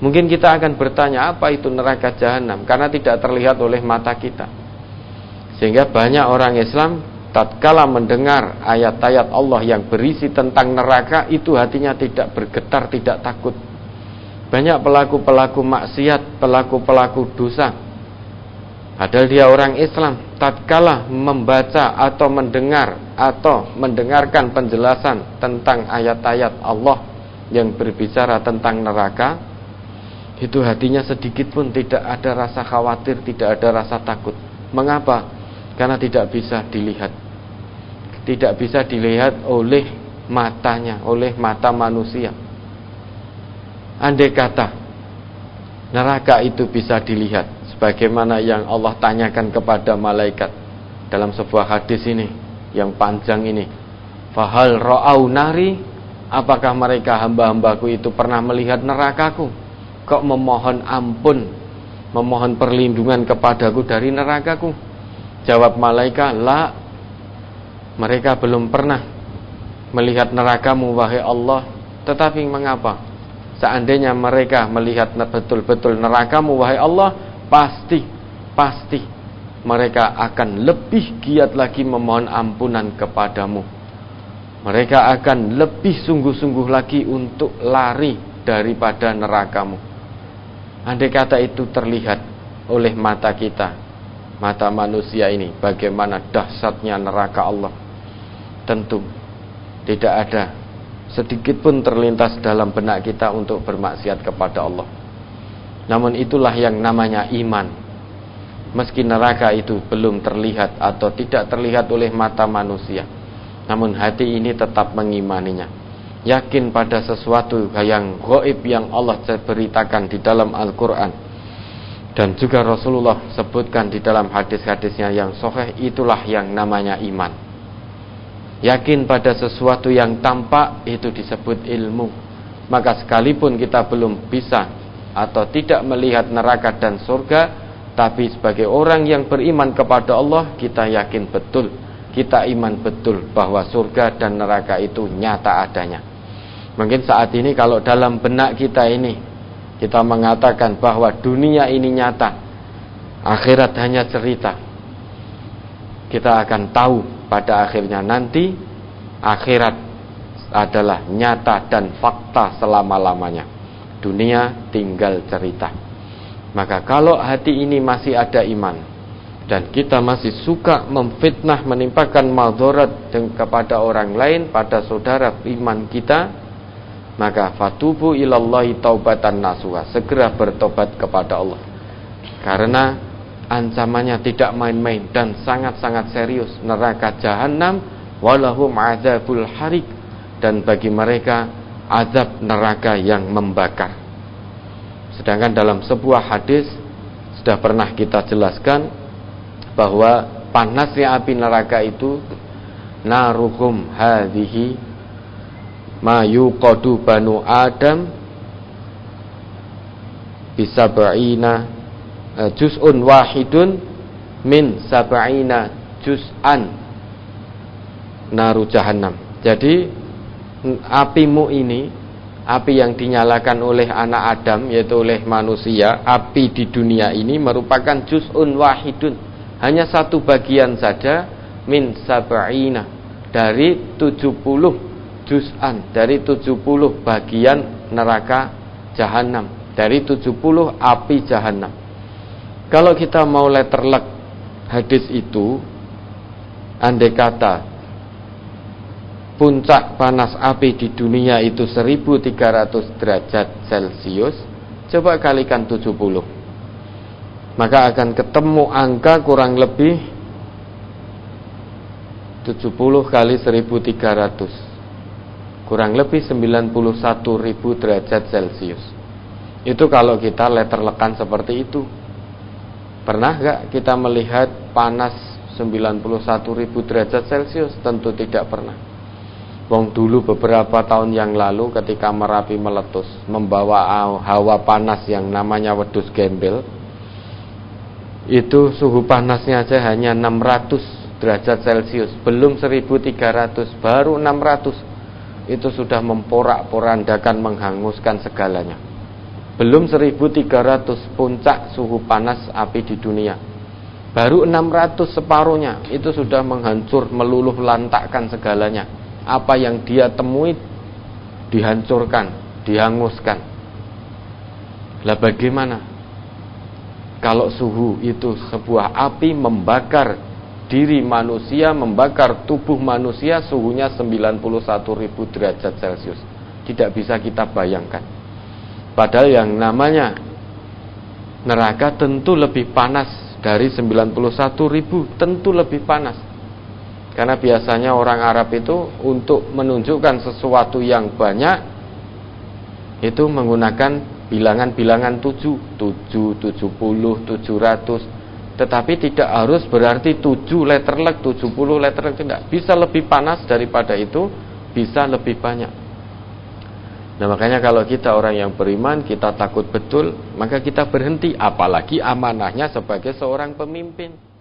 Mungkin kita akan bertanya, apa itu neraka jahanam? Karena tidak terlihat oleh mata kita. Sehingga banyak orang Islam tatkala mendengar ayat-ayat Allah yang berisi tentang neraka, itu hatinya tidak bergetar, tidak takut. Banyak pelaku-pelaku maksiat, pelaku-pelaku dosa, padahal dia orang Islam, tatkala membaca atau mendengar atau mendengarkan penjelasan tentang ayat-ayat Allah yang berbicara tentang neraka, itu hatinya sedikit pun tidak ada rasa khawatir, tidak ada rasa takut. Mengapa? Karena tidak bisa dilihat. Tidak bisa dilihat oleh matanya, oleh mata manusia. Andai kata neraka itu bisa dilihat, sebagaimana yang Allah tanyakan kepada malaikat dalam sebuah hadis ini yang panjang ini, fahal ra'au nari, apakah mereka hamba-hambaku itu pernah melihat nerakaku? Kok memohon ampun, memohon perlindungan kepadaku dari nerakaku? Jawab malaikat, la, mereka belum pernah melihat nerakamu wahai Allah. Tetapi mengapa? Seandainya mereka melihat betul-betul nerakamu wahai Allah, pasti mereka akan lebih giat lagi memohon ampunan kepadamu. Mereka akan lebih sungguh-sungguh lagi untuk lari daripada nerakamu. Andai kata itu terlihat oleh mata kita, mata manusia ini, bagaimana dahsyatnya neraka Allah, tentu tidak ada sedikit pun terlintas dalam benak kita untuk bermaksiat kepada Allah. Namun itulah yang namanya iman. Meski neraka itu belum terlihat atau tidak terlihat oleh mata manusia, namun hati ini tetap mengimaninya, yakin pada sesuatu yang gaib yang Allah beritakan di dalam Al-Quran, dan juga Rasulullah sebutkan di dalam hadis-hadisnya yang sahih. Itulah yang namanya iman. Yakin pada sesuatu yang tampak, itu disebut ilmu. Maka sekalipun kita belum bisa atau tidak melihat neraka dan surga, tapi sebagai orang yang beriman kepada Allah, kita yakin betul, kita iman betul bahwa surga dan neraka itu nyata adanya. Mungkin saat ini kalau dalam benak kita ini kita mengatakan bahwa dunia ini nyata, akhirat hanya cerita, kita akan tahu pada akhirnya nanti akhirat adalah nyata dan fakta selama-lamanya. Dunia tinggal cerita. Maka kalau hati ini masih ada iman dan kita masih suka memfitnah, menimpakan madarat kepada orang lain, pada saudara iman kita, maka fatubu ilallahi taubatan nasuha, segera bertobat kepada Allah. Karena ancamannya tidak main-main dan sangat-sangat serius. Neraka jahanam walahum azabul harik, dan bagi mereka azab neraka yang membakar. Sedangkan dalam sebuah hadis sudah pernah kita jelaskan bahwa panasnya api neraka itu, naruhum hadhihi ma yuqadu banu Adam bisab'ina juz'un wahidun min sab'ina juz'an naru jahannam. Jadi apimu ini, api yang dinyalakan oleh anak Adam, yaitu oleh manusia, api di dunia ini merupakan juz'un wahidun, hanya satu bagian saja, min sab'ina, dari 70 juz'an, dari 70 bagian neraka jahanam, dari 70 api jahanam. Kalau kita mau letterlek hadis itu, andai kata puncak panas api di dunia itu 1300 derajat Celcius, coba kalikan 70, maka akan ketemu angka kurang lebih 70 kali 1300, kurang lebih 91.000 derajat Celcius. Itu kalau kita letterlekan seperti itu. Pernah gak kita melihat panas 91.000 derajat Celcius? Tentu tidak pernah. Wong dulu beberapa tahun yang lalu ketika Merapi meletus membawa hawa panas yang namanya wedhus gembel, itu suhu panasnya aja hanya 600 derajat Celcius, belum 1300, baru 600. Itu sudah memporak-porandakan, menghanguskan segalanya. Belum 1300 puncak suhu panas api di dunia. Baru 600 separuhnya itu sudah menghancur, meluluh lantakkan segalanya. Apa yang dia temui dihancurkan, dihanguskan. Lah bagaimana kalau suhu itu sebuah api membakar diri manusia, membakar tubuh manusia, suhunya 91.000 derajat Celcius. Tidak bisa kita bayangkan. Padahal yang namanya neraka tentu lebih panas dari 91.000, tentu lebih panas. Karena biasanya orang Arab itu untuk menunjukkan sesuatu yang banyak itu menggunakan bilangan-bilangan 7, 70, 700. Tetapi tidak harus berarti 7 letterlek, 70 letterlek, tidak. Bisa lebih panas daripada itu, bisa lebih banyak. Nah makanya kalau kita orang yang beriman, kita takut betul, maka kita berhenti. Apalagi amanahnya sebagai seorang pemimpin.